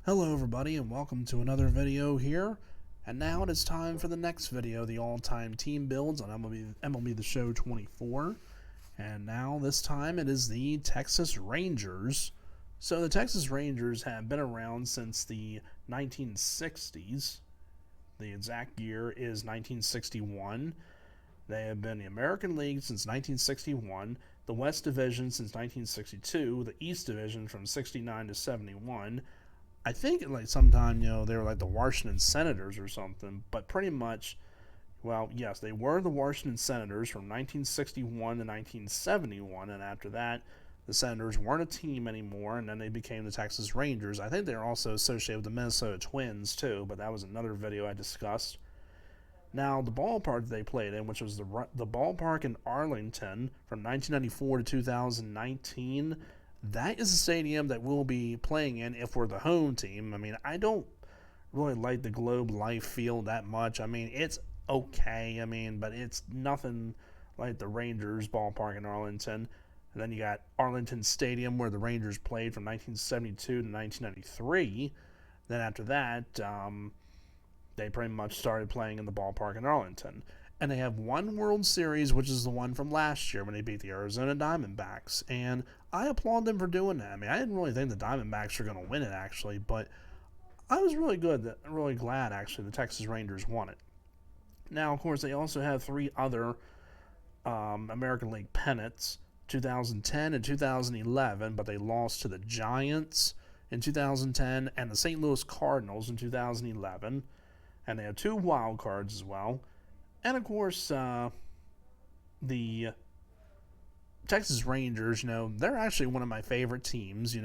Hello everybody and welcome to another video here. And now it is time for the next video, the all-time team builds on MLB The Show 24. And now this time it is the Texas Rangers. So the Texas Rangers have been around since the 1960s. The exact year is 1961. They have been in the American League since 1961, the West Division since 1962, the East Division from 69 to 71. I think like sometime, they were like the Washington Senators or something, but pretty much, well, yes, they were the Washington Senators from 1961 to 1971, and after that, the Senators weren't a team anymore, and then they became the Texas Rangers. I think they're also associated with the Minnesota Twins, too, but that was another video I discussed. Now, the ballpark that they played in, which was the ballpark in Arlington from 1994 to 2019, that is a stadium that we'll be playing in if we're the home team. I mean, I don't really like the Globe Life Field that much. I mean, it's okay, but it's nothing like the Rangers ballpark in Arlington. And then you got Arlington Stadium where the Rangers played from 1972 to 1993. Then after that, they pretty much started playing in the ballpark in Arlington. And they have one World Series, which is the one from last year when they beat the Arizona Diamondbacks. And I applaud them for doing that. I mean, I didn't really think the Diamondbacks were going to win it, actually. But I was really glad, actually, the Texas Rangers won it. Now, of course, they also have three other American League pennants, 2010 and 2011. But they lost to the Giants in 2010 and the St. Louis Cardinals in 2011. And they have two wild cards as well. And, of course, the Texas Rangers, they're actually one of my favorite teams.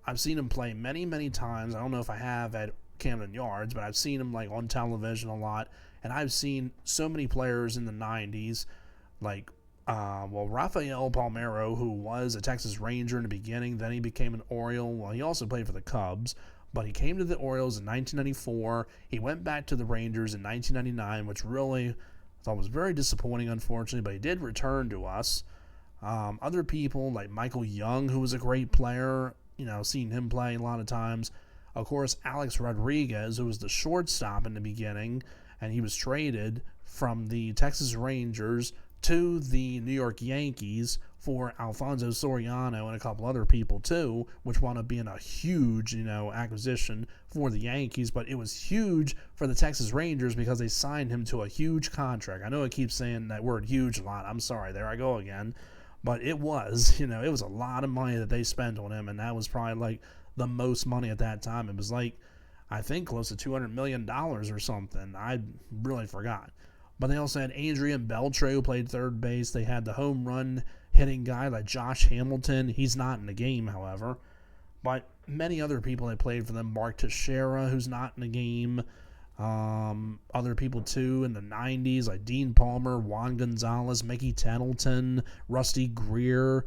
I've seen them play many, many times. I don't know if I have at Camden Yards, but I've seen them, on television a lot. And I've seen so many players in the 90s, Rafael Palmeiro, who was a Texas Ranger in the beginning. Then he became an Oriole. Well, he also played for the Cubs. But he came to the Orioles in 1994. He went back to the Rangers in 1999, which really I thought was very disappointing, unfortunately. But he did return to us. Other people like Michael Young, who was a great player, seen him play a lot of times. Of course, Alex Rodriguez, who was the shortstop in the beginning, and he was traded from the Texas Rangers to the New York Yankees for Alfonso Soriano and a couple other people too, which wound up being a huge, acquisition for the Yankees. But it was huge for the Texas Rangers because they signed him to a huge contract. I know I keep saying that word huge a lot. I'm sorry, there I go again. But it was, it was a lot of money that they spent on him, and that was probably the most money at that time. It was I think close to $200 million or something. I really forgot. But they also had Adrian Beltre, who played third base. They had the home run hitting guy like Josh Hamilton. He's not in the game, however. But many other people that played for them. Mark Teixeira, who's not in the game. Other people, too, in the 90s, like Dean Palmer, Juan Gonzalez, Mickey Tettleton, Rusty Greer.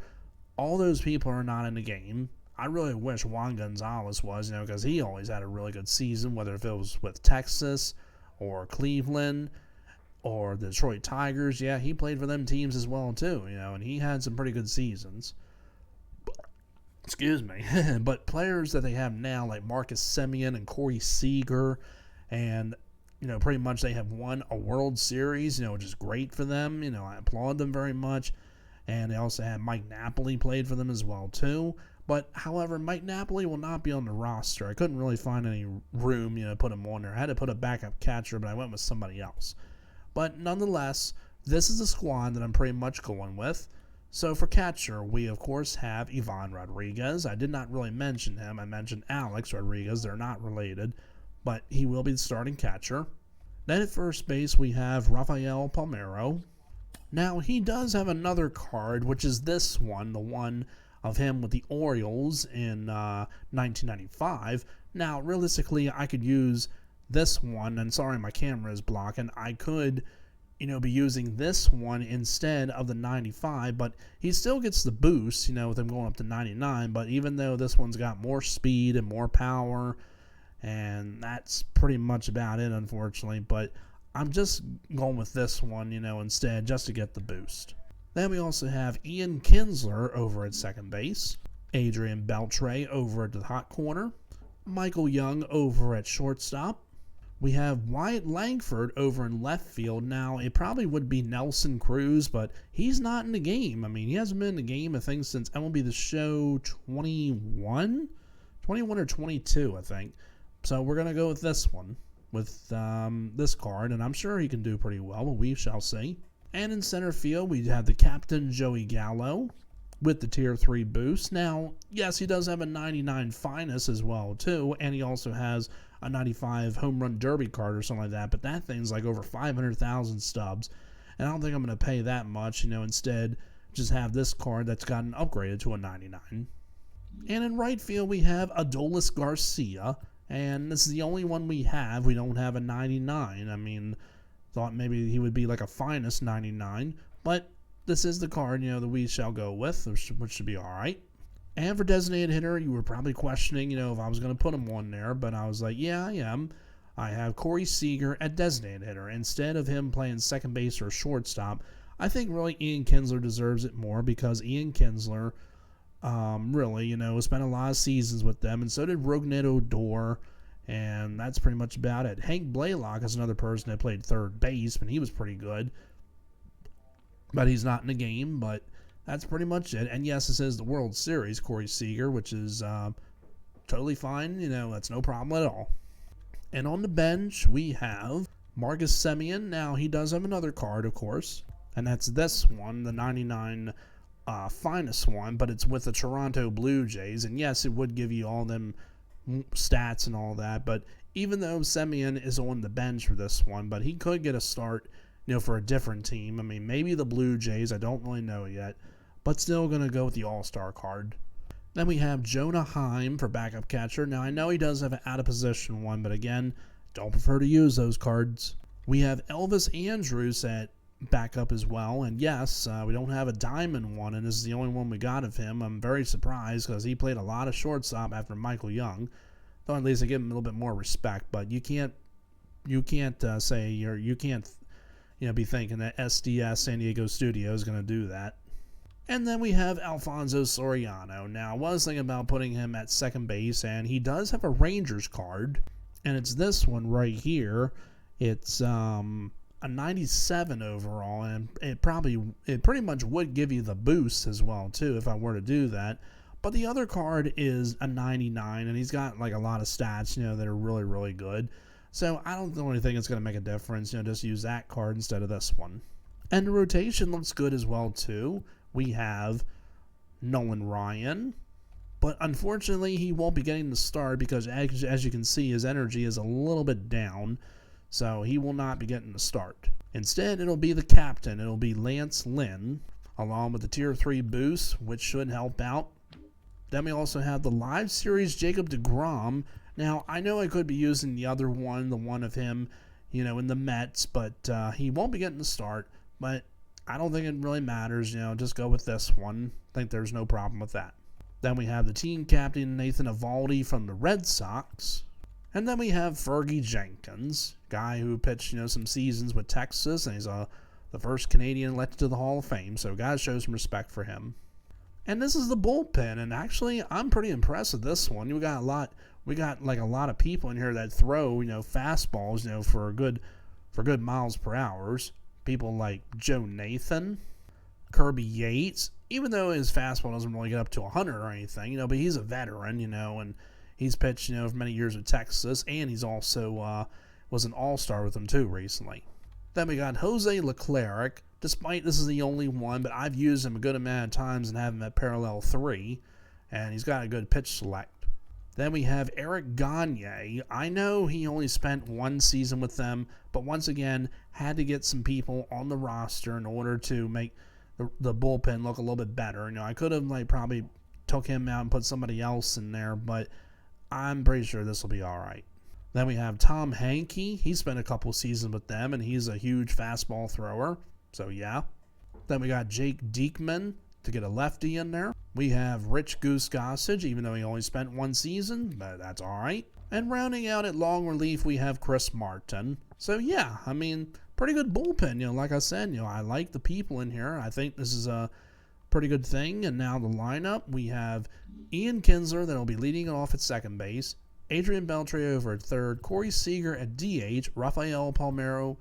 All those people are not in the game. I really wish Juan Gonzalez was, because he always had a really good season, whether if it was with Texas or Cleveland or the Detroit Tigers. Yeah, he played for them teams as well, too, and he had some pretty good seasons. Excuse me. But players that they have now, like Marcus Semien and Corey Seager, and, pretty much they have won a World Series, which is great for them. I applaud them very much. And they also have Mike Napoli played for them as well, too. But, however, Mike Napoli will not be on the roster. I couldn't really find any room, to put him on there. I had to put a backup catcher, but I went with somebody else. But nonetheless, this is the squad that I'm pretty much going with. So for catcher, we of course have Ivan Rodriguez. I did not really mention him. I mentioned Alex Rodriguez. They're not related, but he will be the starting catcher. Then at first base, we have Rafael Palmeiro. Now, he does have another card, which is this one, the one of him with the Orioles in 1995. Now, realistically, I could use this one, and sorry my camera is blocking, I could, be using this one instead of the 95, but he still gets the boost, with him going up to 99, but even though this one's got more speed and more power, and that's pretty much about it, unfortunately, but I'm just going with this one, instead, just to get the boost. Then we also have Ian Kinsler over at second base, Adrian Beltre over at the hot corner, Michael Young over at shortstop. We have Wyatt Langford over in left field. Now, it probably would be Nelson Cruz, but he's not in the game. I mean, he hasn't been in the game, I think, since MLB The Show 21? 21 or 22, I think. So we're going to go with this one, with this card, and I'm sure he can do pretty well, but we shall see. And in center field, we have the captain, Joey Gallo, with the Tier 3 boost. Now, yes, he does have a 99 finest as well, too, and he also has a 95 home run derby card or something like that, but that thing's like over 500,000 stubs, and I don't think I'm going to pay that much, instead just have this card that's gotten upgraded to a 99. And in right field, we have Adolis Garcia, and this is the only one we have. We don't have a 99. I mean, thought maybe he would be like a finest 99, but this is the card, that we shall go with, which should be all right. And for designated hitter, you were probably questioning, if I was going to put him on there, but I was like, yeah, I am. I have Corey Seager at designated hitter. Instead of him playing second base or shortstop, I think really Ian Kinsler deserves it more because Ian Kinsler really, spent a lot of seasons with them, and so did Rougned Odor, and that's pretty much about it. Hank Blaylock is another person that played third base, and he was pretty good, but he's not in the game, but that's pretty much it. And yes, this is the World Series, Corey Seager, which is totally fine. That's no problem at all. And on the bench, we have Marcus Semien. Now, he does have another card, of course, and that's this one, the 99 finest one, but it's with the Toronto Blue Jays. And yes, it would give you all them stats and all that, but even though Semien is on the bench for this one, but he could get a start, for a different team. I mean, maybe the Blue Jays. I don't really know yet. But still going to go with the All-Star card. Then we have Jonah Heim for backup catcher. Now, I know he does have an out-of-position one, but again, don't prefer to use those cards. We have Elvis Andrus at backup as well. And yes, we don't have a diamond one, and this is the only one we got of him. I'm very surprised because he played a lot of shortstop after Michael Young. Though at least I give him a little bit more respect. But you can't say you can't be thinking that SDS San Diego Studio is going to do that. And then we have Alfonso Soriano. Now, I was thinking about putting him at second base, and he does have a Rangers card, and it's this one right here. It's a 97 overall, and it pretty much would give you the boost as well, too, if I were to do that. But the other card is a 99, and he's got like a lot of stats, that are really, really good. So I don't really think it's going to make a difference, just use that card instead of this one. And the rotation looks good as well, too. We have Nolan Ryan, but unfortunately he won't be getting the start because as you can see, his energy is a little bit down, so he will not be getting the start. Instead, it'll be the captain. It'll be Lance Lynn, along with the Tier 3 boost, which should help out. Then we also have the live series Jacob deGrom. Now, I know I could be using the other one, the one of him, in the Mets, but he won't be getting the start, but I don't think it really matters, just go with this one. I think there's no problem with that. Then we have the team captain, Nathan Eovaldi from the Red Sox. And then we have Fergie Jenkins, guy who pitched, some seasons with Texas, and he's the first Canadian elected to the Hall of Fame, so gotta show some respect for him. And this is the bullpen, and actually, I'm pretty impressed with this one. We got like a lot of people in here that throw, fastballs, for good miles per hour. People like Joe Nathan, Kirby Yates, even though his fastball doesn't really get up to 100 or anything, but he's a veteran, and he's pitched, for many years with Texas, and he's also was an all-star with them too recently. Then we got Jose Leclerc, despite this is the only one, but I've used him a good amount of times and have him at parallel 3, and he's got a good pitch select. Then we have Eric Gagne. I know he only spent one season with them, but once again, had to get some people on the roster in order to make the bullpen look a little bit better. I could have probably took him out and put somebody else in there, but I'm pretty sure this will be all right. Then we have Tom Hankey. He spent a couple seasons with them, and he's a huge fastball thrower, so yeah. Then we got Jake Diekman to get a lefty in there. We have Rich Goose Gossage, even though he only spent one season, but that's all right. And rounding out at long relief, we have Chris Martin. So yeah, pretty good bullpen. Like I said, I like the people in here. I think this is a pretty good thing. And now the lineup, we have Ian Kinsler that will be leading off at second base, Adrian Beltre over at third, Corey Seager at DH, Rafael Palmeiro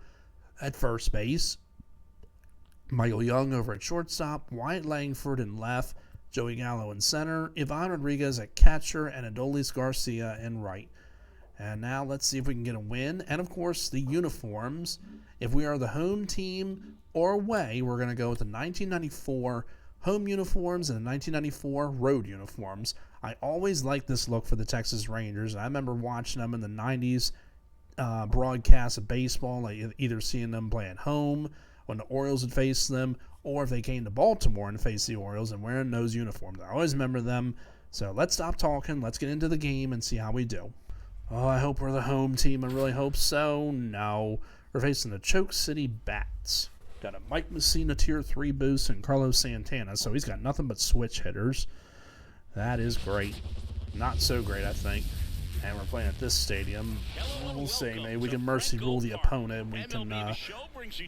at first base, Michael Young over at shortstop, Wyatt Langford in left, Joey Gallo in center, Ivan Rodriguez at catcher, and Adolis Garcia in right. And now let's see if we can get a win. And of course, the uniforms. If we are the home team or away, we're going to go with the 1994 home uniforms and the 1994 road uniforms. I always liked this look for the Texas Rangers. I remember watching them in the 90s broadcast of baseball, like either seeing them play at home when the Orioles had faced them, or if they came to Baltimore and faced the Orioles and wearing those uniforms. I always remember them. So let's stop talking. Let's get into the game and see how we do. Oh, I hope we're the home team. I really hope so. No. We're facing the Choke City Bats. Got a Mike Messina Tier 3 boost and Carlos Santana, so he's got nothing but switch hitters. That is great. Not so great, I think. And we're playing at this stadium. We'll see. Maybe we can mercy rule the opponent and we can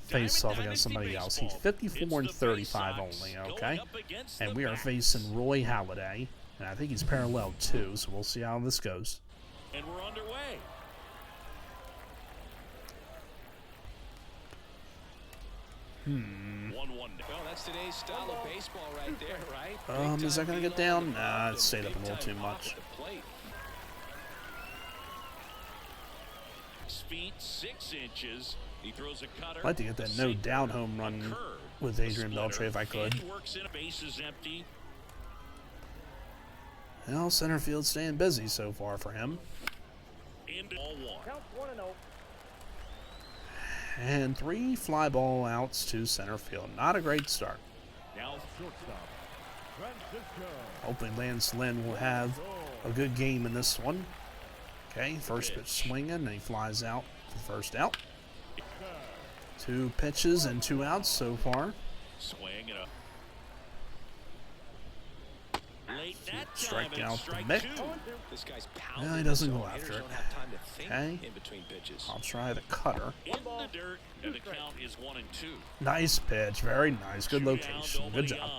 face off against somebody else. He's 54 and 35 only, okay? And we are facing Roy Halladay. And I think he's parallel too, so we'll see how this goes. And we're underway. Well, that's today's style of baseball right there, right? Is that going to get down? Nah, it stayed up a little too much. Feet 6 inches. He throws a cutter. I'd like to get that no down home run with Adrian Beltre if I could. Well, center field staying busy so far for him. And 3 fly ball outs to center field. Not a great start. Hopefully Lance Lynn will have a good game in this one. Okay, first pitch swinging, and he flies out for the first out. 2 pitches and 2 outs so far. Swing and Strike out the Mick. No, he doesn't go after it. Okay, I'll try the cutter. Nice pitch, very nice, good location, good job.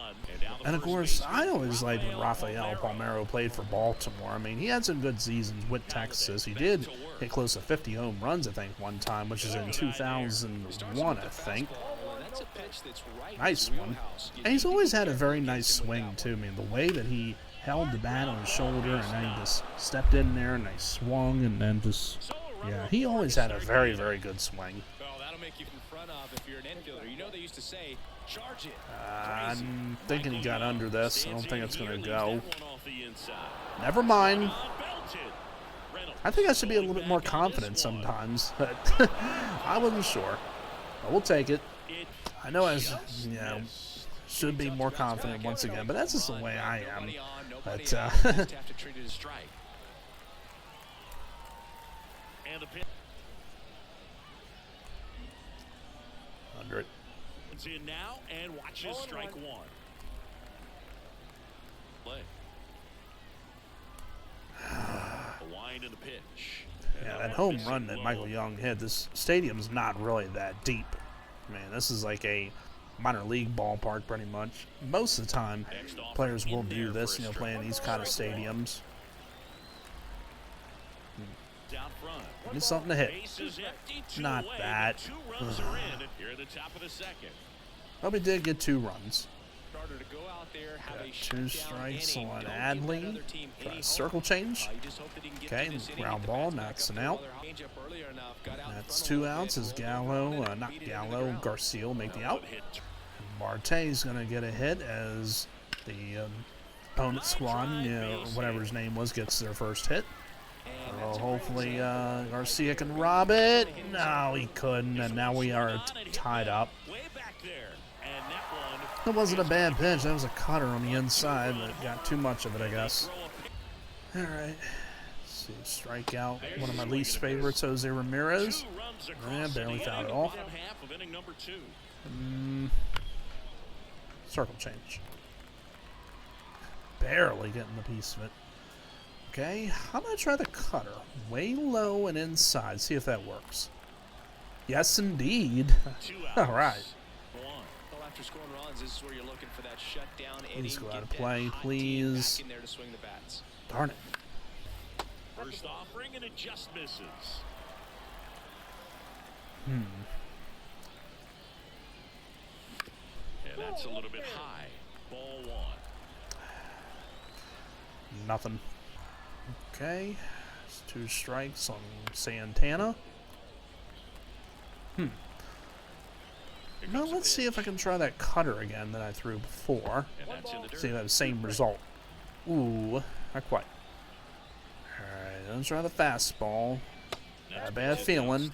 And of course, I always liked when Rafael Palmeiro played for Baltimore. I mean, he had some good seasons with Texas. He did hit close to 50 home runs, I think, one time, which is in 2001, I think. Nice one. And he's always had a very nice swing, too. I mean, the way that he held the bat on his shoulder and then he just stepped in there and they swung and then just, yeah, he always had a very, very good swing. I'm thinking he got under this. I don't think it's going to go. Never mind. I think I should be a little bit more confident sometimes, but I wasn't sure. But we'll take it. I know I should be more confident once again, but that's just the way I am. But, 100. In now and watches strike 1. Play. A wind in the pitch. Yeah, that home run that Michael Young hit, this stadium's not really that deep. Man, this is like a minor league ballpark pretty much. Most of the time, players will do this, playing these kind of stadiums. Need something to hit. Not that. But we did get 2 runs. Got 2 strikes on Adley. Try a circle change. Okay, ground ball, that's an out. That's 2 outs as Gallo, not Gallo, Garcia will make the out. Marte's going to get a hit as the opponent squad, whatever his name was, gets their first hit. So hopefully Garcia can rob it. No, he couldn't, and now we are tied up. It wasn't a bad pitch. That was a cutter on the inside, but got too much of it, I guess. All right. Let's see, strikeout. One of my least favorites, Jose Ramirez. Barely fouled it off. Circle change. Barely getting the piece of it. Okay, I'm going to try the cutter. Way low and inside. See if that works. Yes, indeed. All right. Please go out of play, please. Darn it. First offering, and it just misses. Hmm. And that's a little bit high. Ball one. Nothing. Okay. It's 2 strikes on Santana. Now let's see if I can try that cutter again that I threw before. And that's in the dirt. See if I have the same result. Ooh, not quite. Alright, let's try the fastball. Got a bad feeling.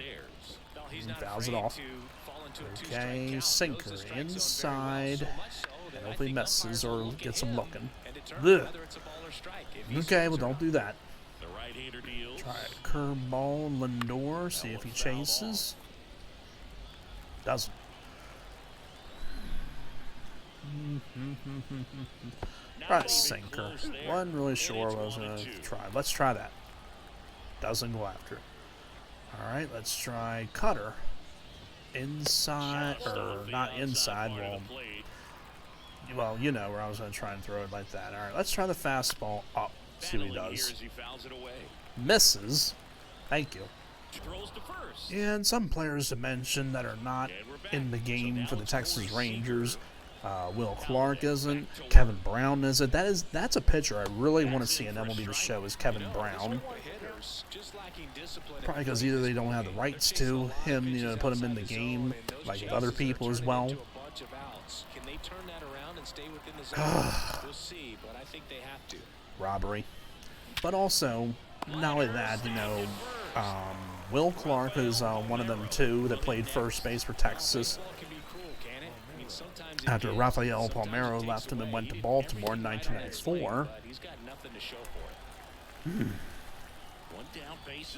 Well, he's He not fouls it afraid off. to fall into a Okay, two-strike count. sinker Knows the strike zone very well, inside. so much so that And I hopefully think misses umpires or will look at gets him him looking. and determine Ugh. whether it's a ball or strike. If he Okay, swings well, don't around. do that. The right-hander deals. Try a curveball, Lindor, see if he chases. Doesn't. Try a sinker. Wasn't really sure what I was going to try. Let's try that. Doesn't go after it. Alright, let's try cutter. Inside, or not inside, well, you know where I was going to try and throw it like that. Alright, let's try the fastball up. See what he does. Misses. Thank you. And some players to mention that are not in the game for the Texas Rangers. Will Clark isn't. Kevin Brown isn't. That's a pitcher I really want to see in MLB The Show is Kevin Brown. Probably because either they don't have the rights to him, you know, to put him in the game like with other people as well. Robbery. But also, not only that, you know, Will Clark is one of them too that played first base for Texas. After Rafael Palmeiro left him and went to Baltimore in 1994.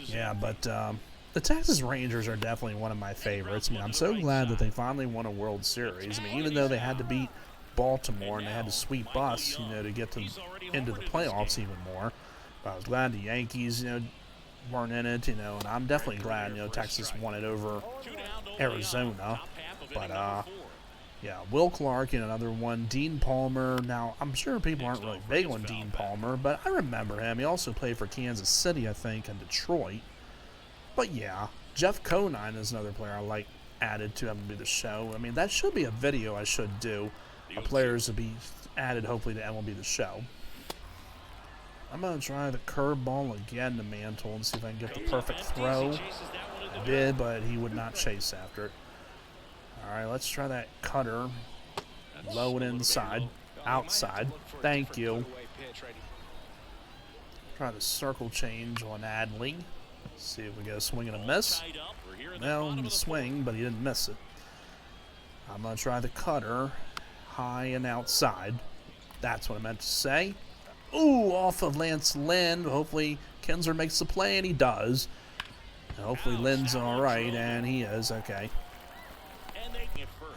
Yeah, but the Texas Rangers are definitely one of my favorites. I mean, I'm so glad that they finally won a World Series. I mean, even though they had to beat Baltimore and they had to sweep us, you know, to get into the playoffs even more. But I was glad the Yankees, you know, weren't in it, you know, and I'm definitely glad, you know, Texas won it over Arizona. But, yeah, Will Clark, you know, another one. Dean Palmer. Now, I'm sure people aren't really big on Dean Palmer, but I remember him. He also played for Kansas City, I think, and Detroit. But, yeah, Jeff Conine is another player I like added to MLB The Show. I mean, that should be a video I should do of players to be added, hopefully, to MLB The Show. I'm going to try the curveball again to Mantle and see if I can get the perfect throw. I did, but he would not chase after it. Alright, let's try that cutter. Low and inside. Outside. Thank you. Try the circle change on Adley. See if we get a swing and a miss. Well, the swing, but he didn't miss it. I'm going to try the cutter. High and outside. That's what I meant to say. Ooh, off of Lance Lynn. Hopefully Kinsler makes the play, and he does. And hopefully Lynn's alright, and he is. Okay.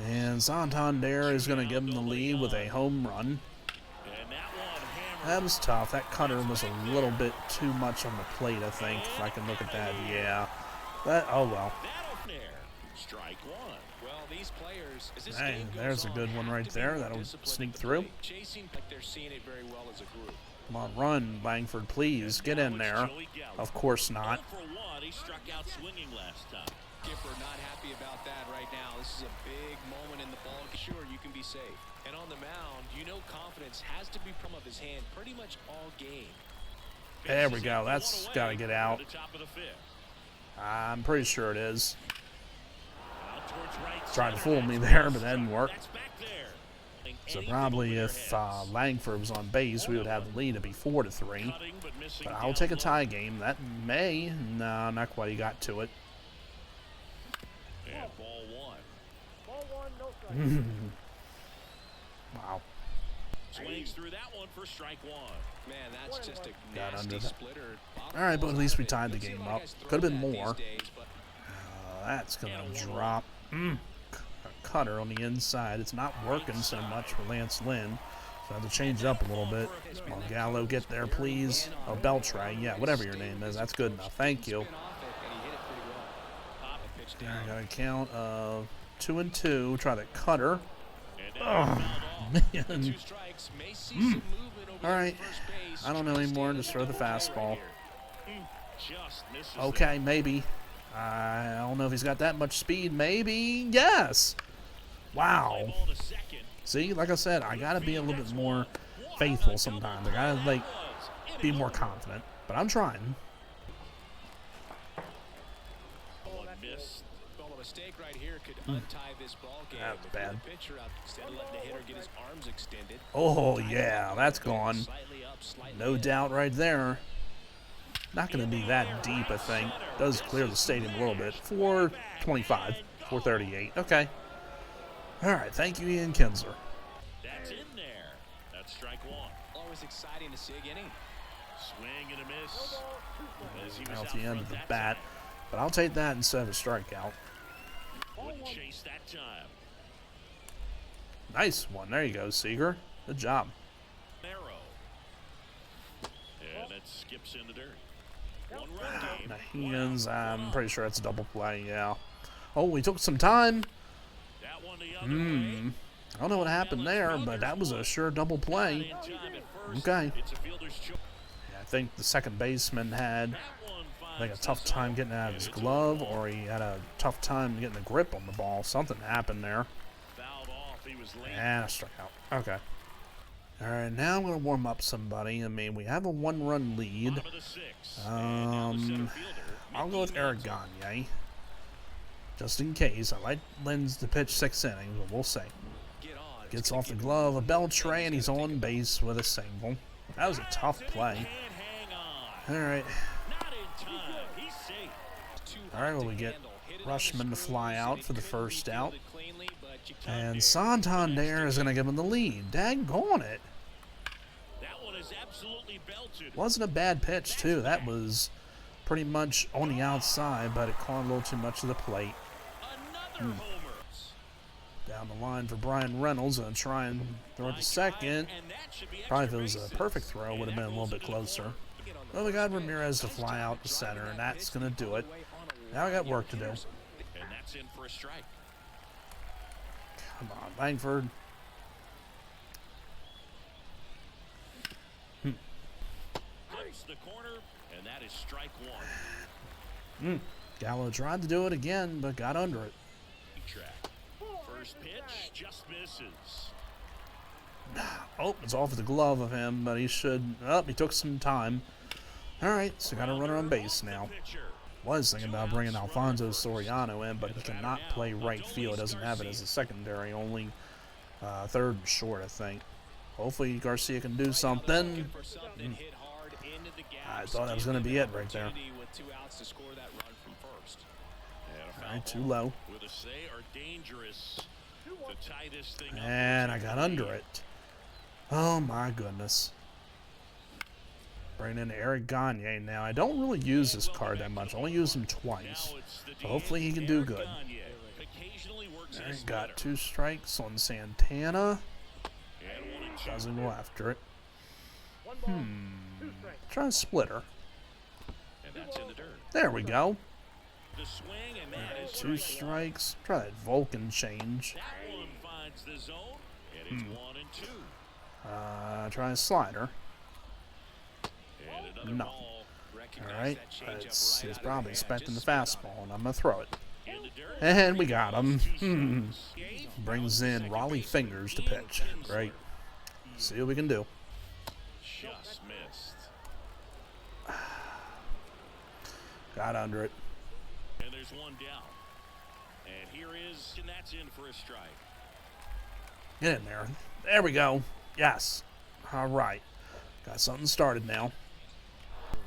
And Santander is going to give him the lead with a home run. That was tough. That cutter was a little bit too much on the plate, I think, if I can look at that. Yeah. Oh, well. Hey, there's a good one right there. That'll sneak through. Come on, run, Langford, please. Get in there. Of course not. Skipper not happy about that right now. This is a big moment in the ball. Sure, you can be safe. And on the mound, you know confidence has to be from of his hand pretty much all game. There we go. That's got to get out. I'm pretty sure it is. Tried to fool me there, but that didn't work. So probably if Langford was on base, we would have the lead. It'd be 4-3. But I'll take a tie game. That may. No, not quite. He got to it. And ball one. Wow. Swings through that one for strike one. Man, that's just a Got nasty under that. splitter. All right, but at least we tied the game up. Could have been more. That's going to drop. A cutter on the inside. It's not working so much for Lance Lynn. So I have to change it up a little bit. Come on, Gallo, get there, please. Oh, Beltray. Yeah, whatever your name is. That's good enough. Thank you. I got a count of 2-2. Try the cutter. Oh, man. All right. I don't know anymore. Just throw the fastball. Just misses Okay, maybe. I don't know if he's got that much speed. Maybe. Yes. Wow. ball to second. See, like I said, I got to be a little bit more faithful sometimes. I got to, like, be more confident. But I'm trying. One missed. Well, a mistake right here could untie this ball game. That's If bad. the pitcher out instead of letting the hitter get his arms extended. Oh, yeah, that's gone. Slightly up, slightly No in. doubt right there. Not going to be that deep, I think. Does clear the stadium a little bit. 425, 438. Okay. All right, thank you, Ian Kinsler. That's in there. That's strike one. Always exciting to see again. Swing and a miss. As he was Out out the end front of the that bat. time. But I'll take that instead of a strikeout. Wouldn't chase that time. Nice one. There you go, Seager. Good job. Narrow. And it skips in the dirt. One run game. Hands, I'm pretty sure that's a double play, yeah. Oh, we took some time. That one the other way. I don't know what happened there, but that was a sure double play. In time at first. Okay. It's a fielder's choice. I think the second baseman had That one like a finds tough the time zone. getting out of his And it's a glove, ball. or he had a tough time getting the grip on the ball. Something happened there. Fouled off. He was late. And a strikeout. Okay. All right, now I'm going to warm up somebody. I mean, we have a one-run lead. Bottom of the sixth. And now the center fielder, I'll go with Mickey Eric Mantle. Gagne. Just in case. I like Lenz to pitch 6 innings, but we'll see. Get on. It's Gets gonna off the keep glove of moving. Beltray, and he's on base with a single. That was a tough play. Can't hang on. All right. Not in time. He's safe. Too All right, hot well, to we get handle. Hit it on the Rushman to fly screws, out and for the it couldn't be first out. fielded cleanly, but you can't And dare. Santander is going to give him the lead. Daggone it. That one is absolutely belted. Wasn't a bad pitch, too. That was pretty much on the outside, but it caught a little too much of the plate. Another homer. Down the line for Brian Reynolds. Going to try and throw it to second. And that should be Probably if extra it was a bases. perfect throw, would have been a little bit closer. Well, we got Ramirez to fly out to center, and that's going to do it. Now I got work to do. And that's in for a strike. Come on, Langford. Hits the corner, and that is strike one. Gallo tried to do it again, but got under it. Track. First pitch just misses. Oh, it's off the glove of him, but he should. Oh, he took some time. All right, so got a runner on base now. Pitcher. Was thinking about bringing Alfonso Soriano in, but he cannot play right field. Doesn't have it as a secondary, only third and short, I think. Hopefully Garcia can do something. For something, hit hard into the gap, I thought that was going to be it right there. opportunity with 2 outs to score that run from first. And a foul All right, too ball. low. Will the say are dangerous to tie this thing up. And I got under it. Oh my goodness. Bringing in Eric Gagne now. I don't really use this card that much. I only use him twice. Now it's the So hopefully he can do good. Gagne. Occasionally works All in a right, got splitter. 2 strikes on Santana. And 1 and 2. Doesn't go after it. Try a splitter. And that's in the dirt. There we go. The swing, and that is 2 strike one. strikes. Try that Vulcan change. That one finds the zone, and it's 1 and 2. Try a slider. And another No. ball Recognize All right. that changeup He's right out of probably hand. expecting the Just spit on fastball, and I'm going to throw it. in the dirt. And we got him. 2 strikes. Brings in Raleigh Fingers to pitch. Great. See what we can do. Just missed. Got under it. And there's 1 down. And here is, and that's in for a strike. Get in there. There we go. Yes. All right. Got something started now.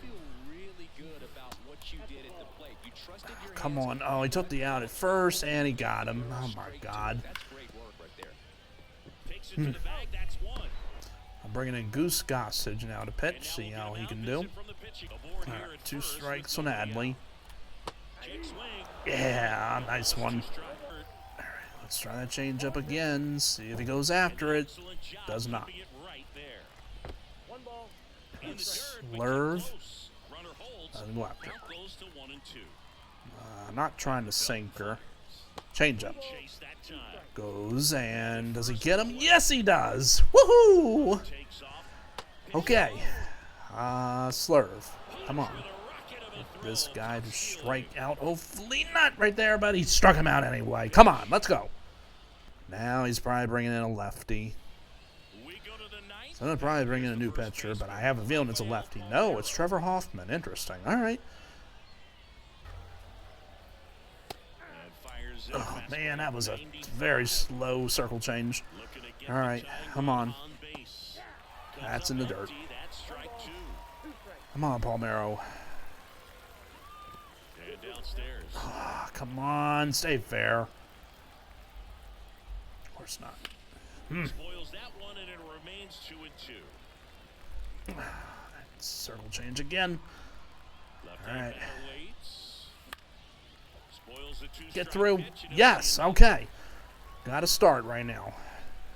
feel really good about what you did at the plate. You trusted your Come hands on. Oh, he took the out at first, and he got him. Oh, my straight to God. it. That's great work right there. Takes it to the bag. That's 1. I'm bringing in Goose Gossage now to pitch. See how he can do. Visit from the pitching. Aboard All here right. at 2 first strikes with on nobody Adley. out. Check swing. Yeah, nice one. Strike. Let's try that change up again. See if he goes after it. Excellent job Does not. keeping it right there. In the dirt, but Slurve. close. Runner holds. Doesn't go after it. Now goes to 1 and 2. Not trying to sink her. Change up. Chase that time. Goes, and does he get him? Yes, he does. Woohoo! Takes off. Okay. Slurve. Come on. With a this guy to strike out. Hopefully not right there, but he struck him out anyway. Come on, let's go. Now he's probably bringing in a lefty. So they'll probably bring in a new pitcher, but I have a feeling it's a lefty. No, it's Trevor Hoffman. Interesting. All right. Oh, man, that was a very slow circle change. All right, come on. That's in the dirt. Come on, Palmeiro. Oh, come on, stay fair. Of course not. Circle change again. All right. Get through. Yes, okay. Got to start right now.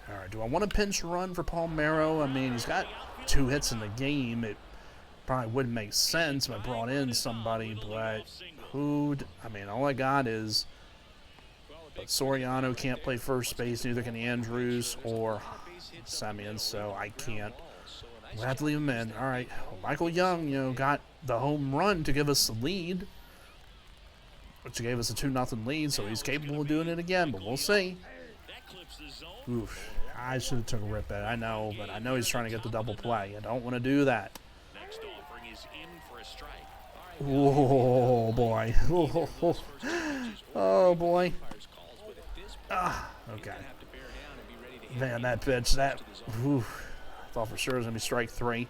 All right, do I want a pinch run for Palmeiro? I mean, he's got 2 hits in the game. It probably wouldn't make sense if I brought in somebody, but I mean, all I got is, but Soriano can't play first base, neither can Andrews or Semien, so I can't. We'll have to leave him in. All right, well, Michael Young, got the home run to give us the lead, which gave us a 2-0 lead, so he's capable of doing it again, but we'll see. Oof, I should have took a rip at it, I know, but I know he's trying to get the double play. I don't want to do that. Oh, boy. Oh, boy. Ah, okay. Man, that pitch, I thought for sure it was going to be strike 3.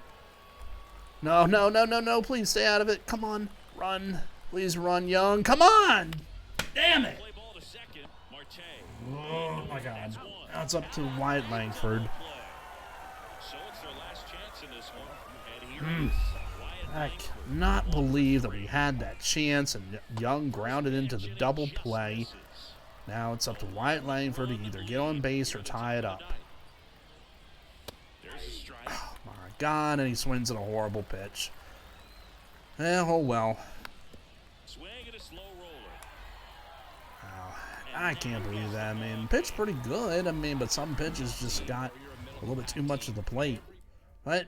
No, no, no, no, no, please stay out of it. Come on, run. Please run, Young. Come on! Damn it! Oh, my God. Now it's up to Wyatt Langford. I cannot believe that we had that chance and Young grounded into the double play. Now it's up to Wyatt Langford to either get on base or tie it up. Oh, my God, and he swings at a horrible pitch. Oh, well. I can't believe that. I mean, pitched pretty good. I mean, but some pitches just got a little bit too much of the plate. But,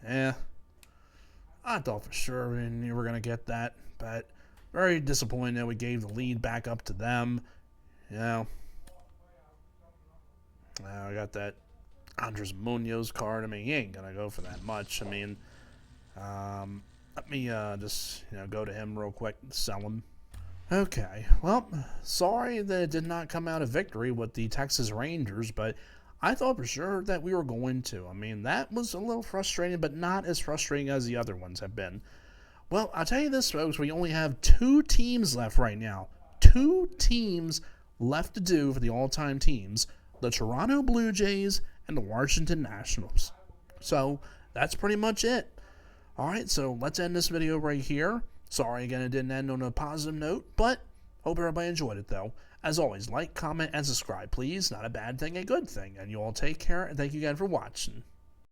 yeah. I thought for sure we were going to get that. But very disappointed that we gave the lead back up to them. I got that Andres Munoz card. I mean, he ain't going to go for that much. I mean, let me just go to him real quick and sell him. Okay, well, sorry that it did not come out a victory with the Texas Rangers, but I thought for sure that we were going to. I mean, that was a little frustrating, but not as frustrating as the other ones have been. Well, I'll tell you this, folks, we only have 2 teams left right now. 2 teams left to do for the all-time teams, the Toronto Blue Jays and the Washington Nationals. So, that's pretty much it. All right, so let's end this video right here. Sorry again it didn't end on a positive note, but hope everybody enjoyed it though. As always, like, comment, and subscribe, please. Not a bad thing, a good thing. And you all take care, and thank you again for watching.